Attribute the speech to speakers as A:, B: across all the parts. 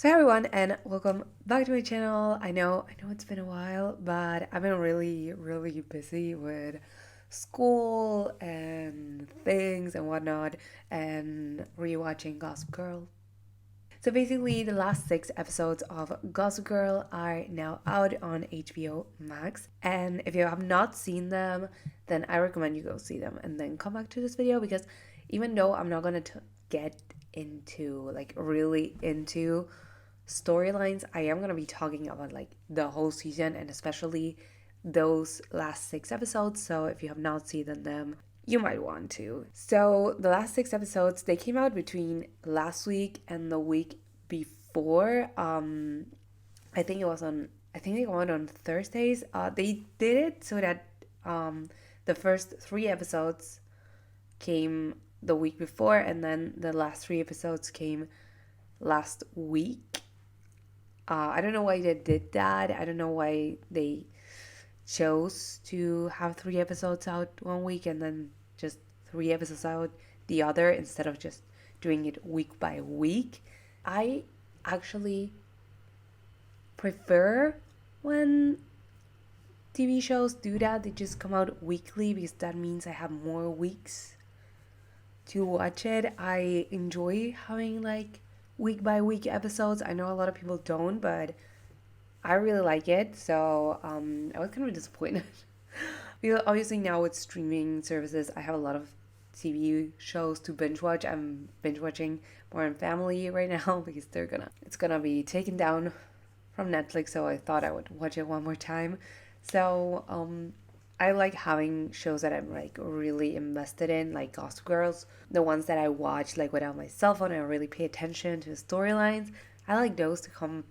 A: So hey everyone, and welcome back to my channel. I know it's been a while, but I've been really busy with school and things and whatnot and rewatching Gossip Girl. So basically the last 6 episodes of Gossip Girl are now out on HBO Max. And if you have not seen them, then I recommend you go see them and then come back to this video, because even though I'm not gonna get into really into storylines, I am going to be talking about the whole season and especially those last 6 episodes. So if you have not seen them, you might want to. So the last 6 episodes, they came out between last week and the week before. I think they went on Thursdays. They did it so that the first 3 episodes came the week before, and then the last 3 episodes came last week. I don't know why they did that. I don't know why they chose to have 3 episodes out one week and then just 3 episodes out the other instead of just doing it week by week. I actually prefer when TV shows do that. They just come out weekly because that means I have more weeks to watch it. I enjoy having week by week episodes. I know a lot of people don't, but I really like it. So I was kind of disappointed. Because obviously now with streaming services, I have a lot of TV shows to binge watch. I'm binge watching Modern Family right now because it's gonna be taken down from Netflix. So I thought I would watch it one more time. So I like having shows that I'm really invested in, like Gossip Girls. The ones that I watch without my cell phone and I really pay attention to the storylines. I like those to come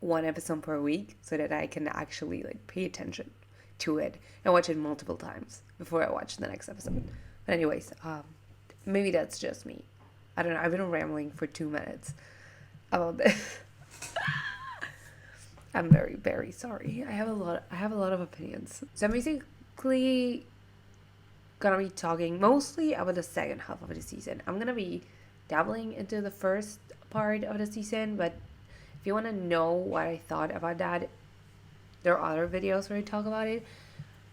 A: one episode per week so that I can actually pay attention to it and watch it multiple times before I watch the next episode. But anyways, maybe that's just me. I don't know. I've been rambling for 2 minutes about this. I'm very sorry. I have a lot of opinions. So I'm basically gonna be talking mostly about the second half of the season. I'm gonna be dabbling into the first part of the season, but if you want to know what I thought about that, there are other videos where I talk about it.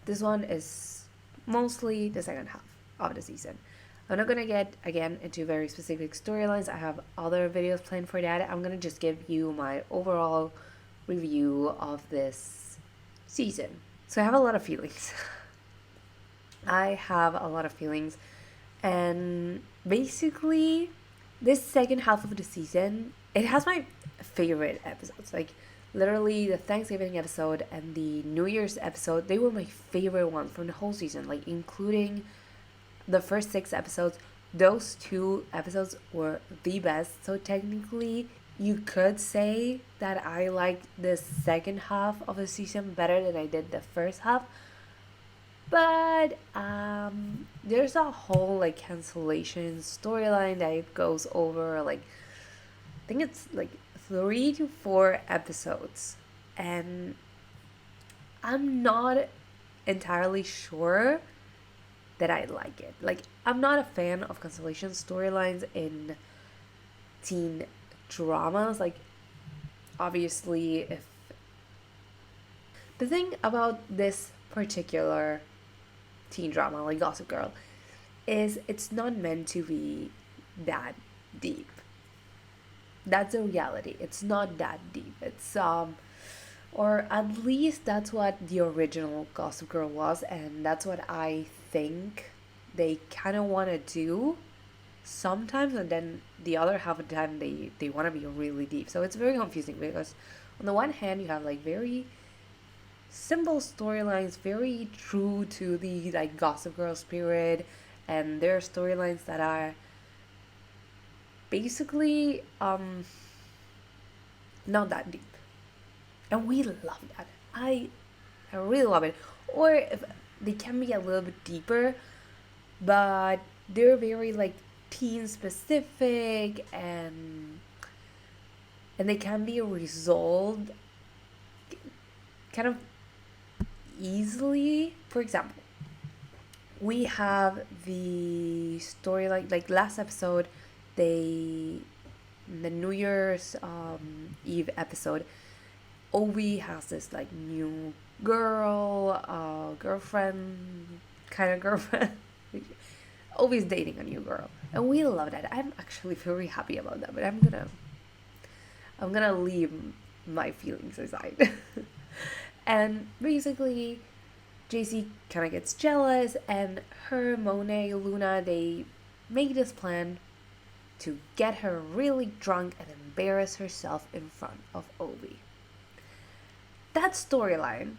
A: This one is mostly the second half of the season. I'm not gonna get again into very specific storylines. I have other videos planned for that. I'm gonna just give you my overall review of this season. So I have a lot of feelings. I have a lot of feelings, and basically this second half of the season, it has my favorite episodes. Literally the Thanksgiving episode and the New Year's episode, they were my favorite ones from the whole season, including the first 6 episodes. Those 2 episodes were the best. So technically you could say that I liked the second half of the season better than I did the first half. But there's a whole cancellation storyline that it goes over I think it's 3 to 4 episodes, and I'm not entirely sure that I like it. I'm not a fan of cancellation storylines in teen dramas. Obviously, if the thing about this particular teen drama like Gossip Girl is it's not meant to be that deep. That's a reality. It's not that deep. It's or at least that's what the original Gossip Girl was, and that's what I think they kind of want to do sometimes, and then the other half of the time they want to be really deep. So it's very confusing because on the one hand you have very simple storylines, very true to the Gossip Girl spirit, and there are storylines that are basically not that deep, and we love that. I really love it. Or if they can be a little bit deeper, but they're very teen specific, and they can be resolved kind of easily. For example, we have the story like last episode, they the New Year's Eve episode, Obi has this like new girlfriend, kind of girlfriend. Obi's dating a new girl, and we love that. I'm actually very happy about that, but I'm gonna leave my feelings aside. And basically, JC kind of gets jealous, and her, Monet, Luna, they make this plan to get her really drunk and embarrass herself in front of Obi. That storyline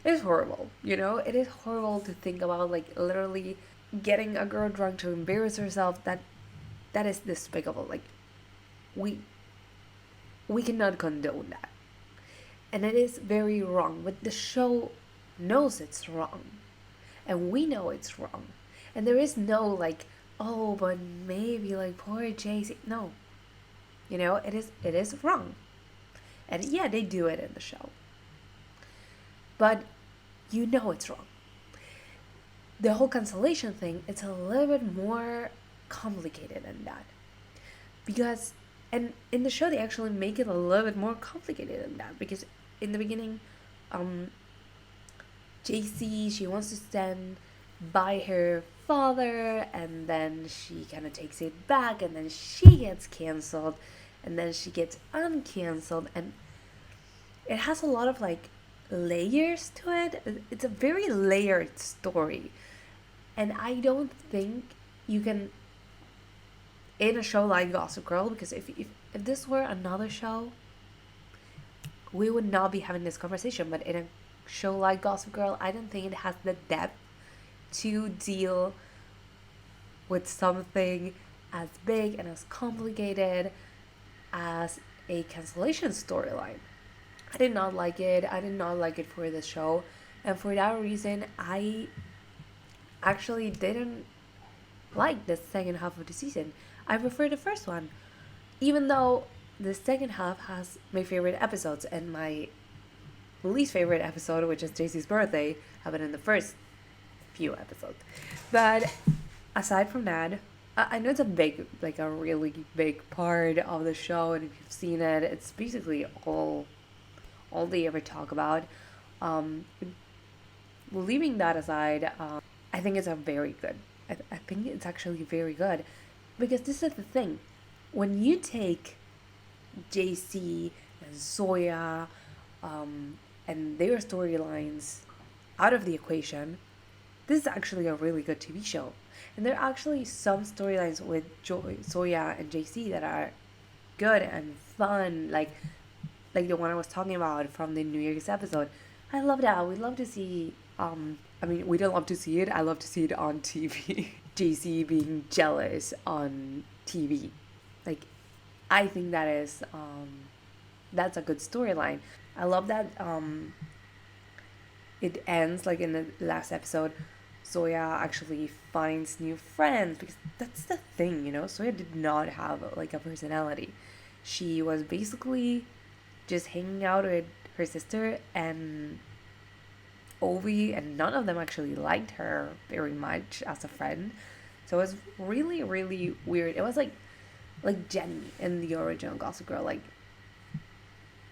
A: is horrible, you know? It is horrible to think about, like, literally getting a girl drunk to embarrass herself. That is despicable. Like, we we cannot condone that. And it is very wrong, but the show knows it's wrong. And we know it's wrong. And there is no like, oh, but maybe like poor JC. No. You know, it is wrong. And yeah, they do it in the show. But you know it's wrong. The whole cancellation thing, it's a little bit more complicated than that. Because and in the show they actually make it a little bit more complicated than that, because in the beginning, um JC, she wants to stand by her father, and then she kind of takes it back, and then she gets canceled, and then she gets uncanceled, and it has a lot of like layers to it. It's a very layered story, and I don't think you can, in a show like Gossip Girl, because if this were another show, we would not be having this conversation. But in a show like Gossip Girl, I don't think it has the depth to deal with something as big and as complicated as a cancellation storyline. I did not like it. I did not like it for the show. And for that reason, I actually didn't like the second half of the season. I prefer the first one. Even though the second half has my favorite episodes, and my least favorite episode, which is JC's birthday, happened in the first few episodes. But aside from that, I know it's a big, like a really big part of the show, and if you've seen it, it's basically all they ever talk about. Um, Leaving that aside, I think it's a very good. I think it's actually very good, because this is the thing. When you take JC and Zoya, and their storylines out of the equation, this is actually a really good TV show. And there are actually some storylines with Zoya and JC that are good and fun, like the one I was talking about from the New Year's episode. I love that. We love to see. I mean, we don't love to see it. I love to see it on TV. JC being jealous on TV, like, I think that's a good storyline. I love that it ends like in the last episode. Zoya actually finds new friends, because that's the thing, you know. Zoya did not have like a personality. She was basically just hanging out with her sister and Ovi, and none of them actually liked her very much as a friend. So it was really, really weird. It was like Jenny in the original Gossip Girl. Like,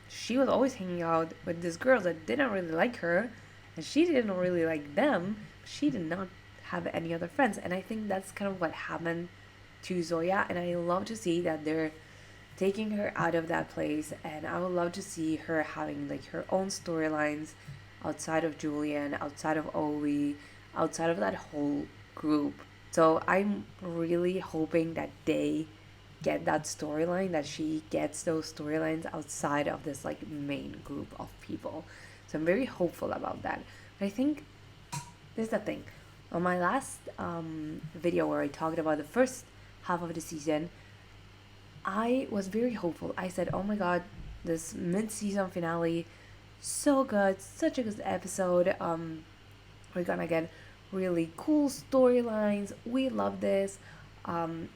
A: she was always hanging out with these girls that didn't really like her, and she didn't really like them. She did not have any other friends, and I think that's kind of what happened to Zoya. And I love to see that they're taking her out of that place, and I would love to see her having like her own storylines outside of Julian, outside of Ovi, outside of that whole group. So I'm really hoping that they get that storyline, that she gets those storylines outside of this like main group of people. So I'm very hopeful about that. But I think this is the thing. On my last video where I talked about the first half of the season, I was very hopeful. I said, oh my god, this mid-season finale, so good, such a good episode. We're gonna get really cool storylines. We love this.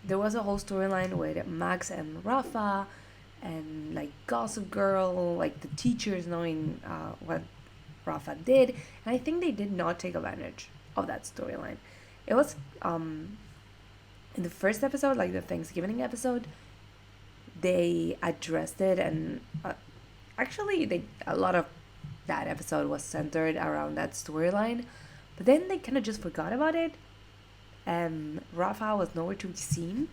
A: There was a whole storyline with Max and Rafa, and like Gossip Girl, like the teachers knowing what Rafa did, and I think they did not take advantage of that storyline. It was in the first episode, like the Thanksgiving episode, they addressed it, and actually a lot of that episode was centered around that storyline, but then they kind of just forgot about it, and Rafa was nowhere to be seen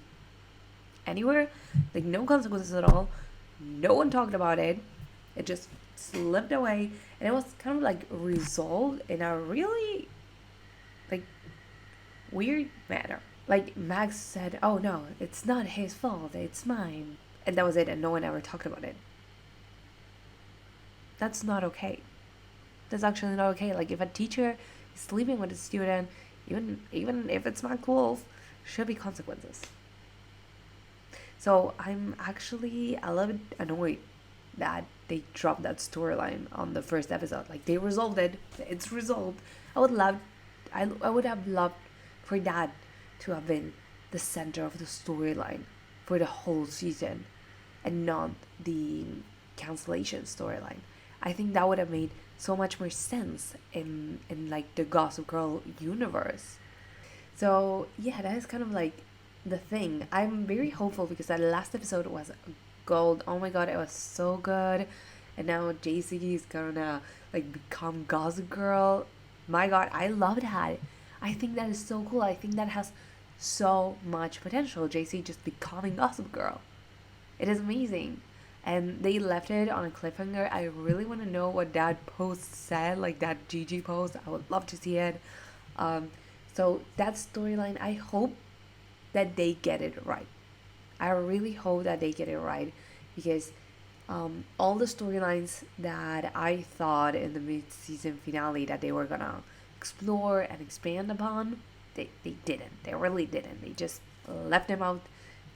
A: anywhere, like no consequences at all. No one talked about it. It just slipped away, and it was kind of like resolved in a really like weird manner. Like Max said, "Oh no, it's not his fault. It's mine," and that was it, and no one ever talked about it. That's not okay. That's actually not okay. Like if a teacher is sleeping with a student, even if it's Max Wolf, should be consequences. So I'm actually a little bit annoyed that they dropped that storyline on the first episode. Like they resolved it. It's resolved. I would love I would have loved for that to have been the center of the storyline for the whole season and not the cancellation storyline. I think that would have made so much more sense in like the Gossip Girl universe. So yeah, that is kind of like the thing. I'm very hopeful because that last episode was gold. Oh my god, it was so good. And now JC is gonna like become Gossip Girl. My god, I love that. I think that is so cool. I think that has so much potential. JC just becoming Gossip Girl. It is amazing. And they left it on a cliffhanger. I really want to know what that post said, like that GG post. I would love to see it. Um, so that storyline, I hope that they get it right. I really hope that they get it right because all the storylines that I thought in the mid-season finale that they were gonna explore and expand upon, they didn't. They really didn't. They just left them out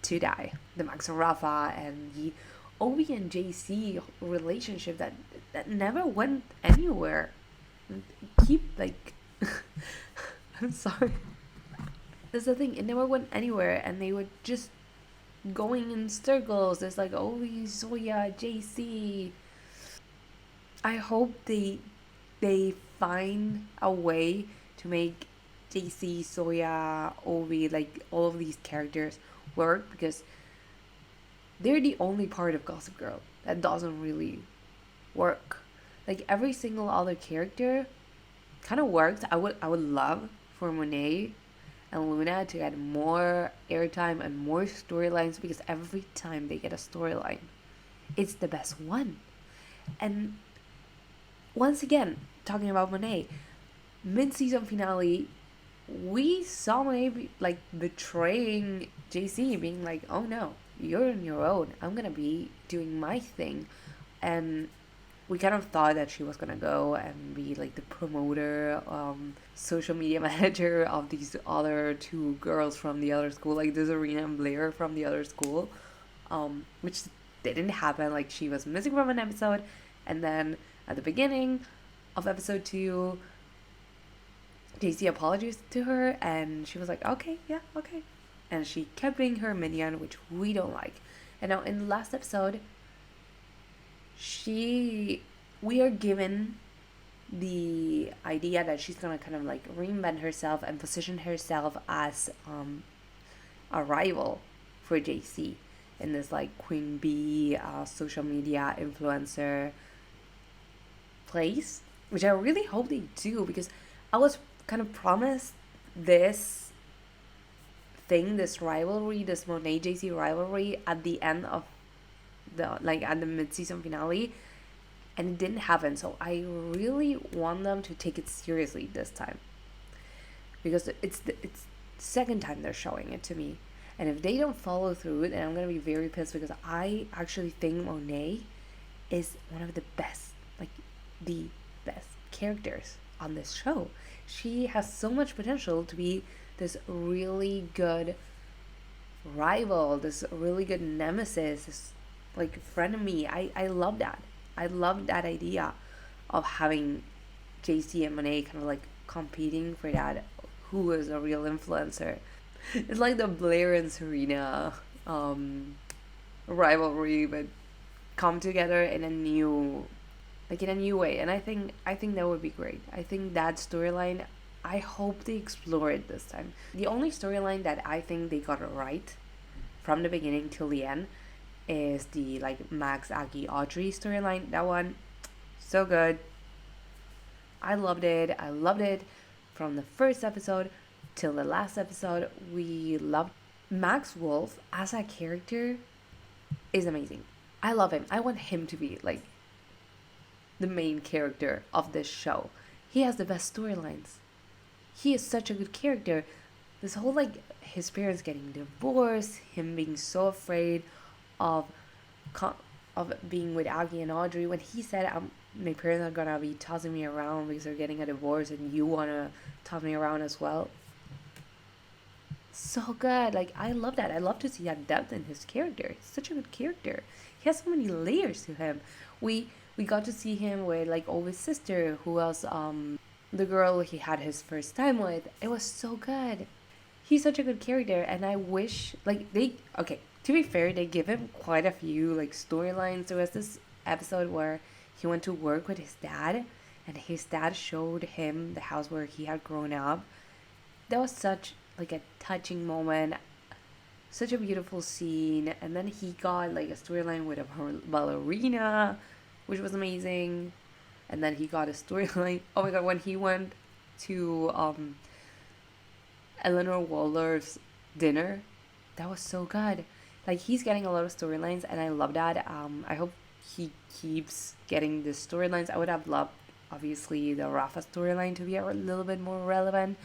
A: to die. The Max and Rafa and the Obi and JC relationship that never went anywhere. Keep like I'm sorry. That's the thing, it never went anywhere and they were just going in circles. There's like Obi, Soya, JC. I hope they find a way to make JC, Soya, Obi, like all of these characters work because they're the only part of Gossip Girl that doesn't really work. Like every single other character kind of works. I would love for Monet and Luna to get more airtime and more storylines because every time they get a storyline, it's the best one. And once again, talking about Monet, mid-season finale, we saw Monet like betraying JC, being like, "Oh no, you're on your own. I'm gonna be doing my thing," and we kind of thought that she was gonna go and be like the promoter, social media manager of these other two girls from the other school, like Desiree and Blair from the other school, which didn't happen. Like she was missing from an episode, and then at the beginning of episode 2, JC apologized to her, and she was like, "Okay, yeah, okay," and she kept being her minion, which we don't like. And now in the last episode, we are given the idea that she's gonna kind of like reinvent herself and position herself as a rival for JC in this like Queen Bee social media influencer place, which I really hope they do because I was kind of promised this thing, this rivalry, this Monet JC rivalry at the end of at the mid-season finale, and it didn't happen. So I really want them to take it seriously this time because it's the second time they're showing it to me, and if they don't follow through, then I'm gonna be very pissed because I actually think Monet is one of the best, like the best characters on this show. She has so much potential to be this really good rival, this really good nemesis, this like frenemy. I love that. I love that idea of having JC and Monet kind of like competing for that. Who is a real influencer? It's like the Blair and Serena rivalry, but come together in a new way. And I think that would be great. I think that storyline, I hope they explore it this time. The only storyline that I think they got it right from the beginning till the end is the like Max, Aggie, Audrey storyline. That one, so good. I loved it. I loved it from the first episode till the last episode. We loved Max Wolf as a character is amazing. I love him. I want him to be like the main character of this show. He has the best storylines. He is such a good character. This whole like his parents getting divorced, him being so afraid of of being with Aggie and Audrey when he said, my parents are gonna be tossing me around because they're getting a divorce and you wanna toss me around as well. So good. Like I love that. I love to see that depth in his character. He's such a good character. He has so many layers to him. We got to see him with like Ovi's sister, who was the girl he had his first time with. It was so good. He's such a good character, and I wish like they okay. To be fair, they give him quite a few like storylines. There was this episode where he went to work with his dad, and his dad showed him the house where he had grown up. That was such like a touching moment, such a beautiful scene. And then he got like a storyline with a ballerina, which was amazing. And then he got a storyline, oh my god, when he went to Eleanor Waldorf's dinner, that was so good. Like he's getting a lot of storylines, and I love that. I hope he keeps getting the storylines. I would have loved obviously the Rafa storyline to be a little bit more relevant,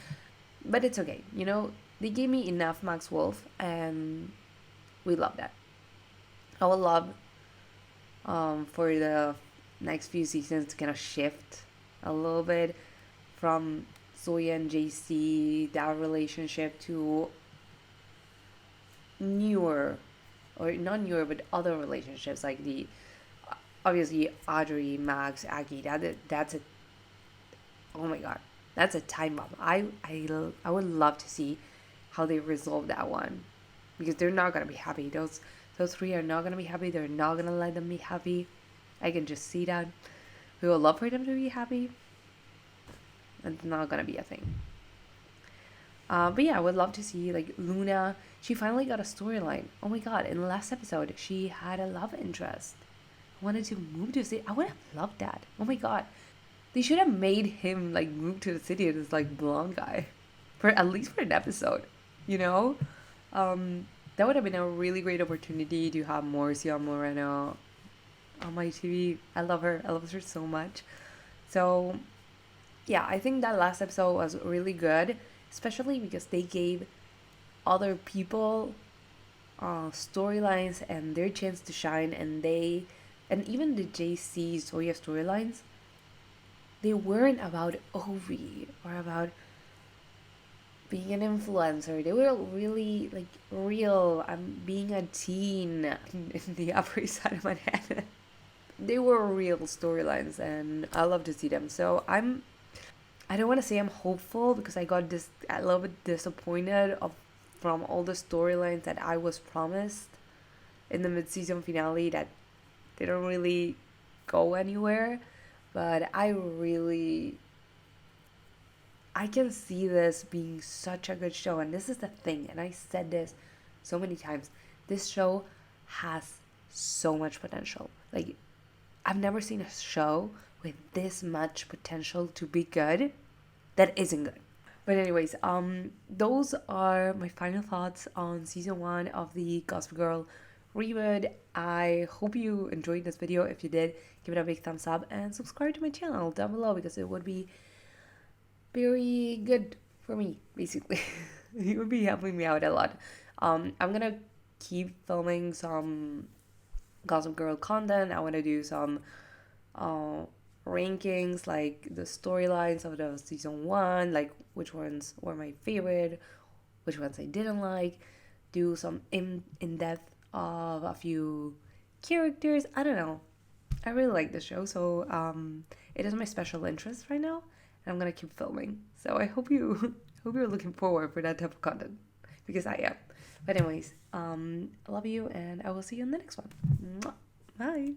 A: but it's okay. You know, they gave me enough Max Wolf, and we love that. I would love for the next few seasons to kind of shift a little bit from Zoya and JC, that relationship, to newer, or not newer, but other relationships like the obviously Audrey, Max, Aggie. That's a, oh my god, that's a time bomb. I would love to see how they resolve that one, because they're not gonna be happy. Those three are not gonna be happy. They're not gonna let them be happy. I can just see that. We would love for them to be happy. It's not gonna be a thing. But yeah, I would love to see like Luna. She finally got a storyline. Oh my god! In the last episode, she had a love interest. Wanted to move to the city. I would have loved that. Oh my god! They should have made him like move to the city. This like blonde guy, for at least for an episode. You know, that would have been a really great opportunity to have Marcia Moreno on my TV. I love her. I love her so much. So yeah, I think that last episode was really good, especially because they gave other people storylines and their chance to shine, and even the JC Zoya storylines, they weren't about Ovi or about being an influencer. They were really like real. I'm being a teen in the Upper East Side of Manhattan. They were real storylines, and I love to see them. So I don't want to say I'm hopeful, because I got a little bit disappointed from all the storylines that I was promised in the mid-season finale that didn't really go anywhere. But I can see this being such a good show, and this is the thing, and I said this so many times. This show has so much potential. Like, I've never seen a show with this much potential to be good that isn't good. But anyways, those are my final thoughts on season 1 of the Gossip Girl reboot. I hope you enjoyed this video. If you did, give it a big thumbs up and subscribe to my channel down below, because it would be very good for me, basically. It would be helping me out a lot. I'm gonna keep filming some Gossip Girl content. I want to do some rankings, like the storylines of the season 1, like which ones were my favorite, which ones I didn't like, do some in-depth of a few characters. I don't know. I really like this show, so it is my special interest right now, and I'm gonna keep filming. So I hope you're looking forward for that type of content, because I am. But anyways, I love you, and I will see you in the next one. Mwah. Bye.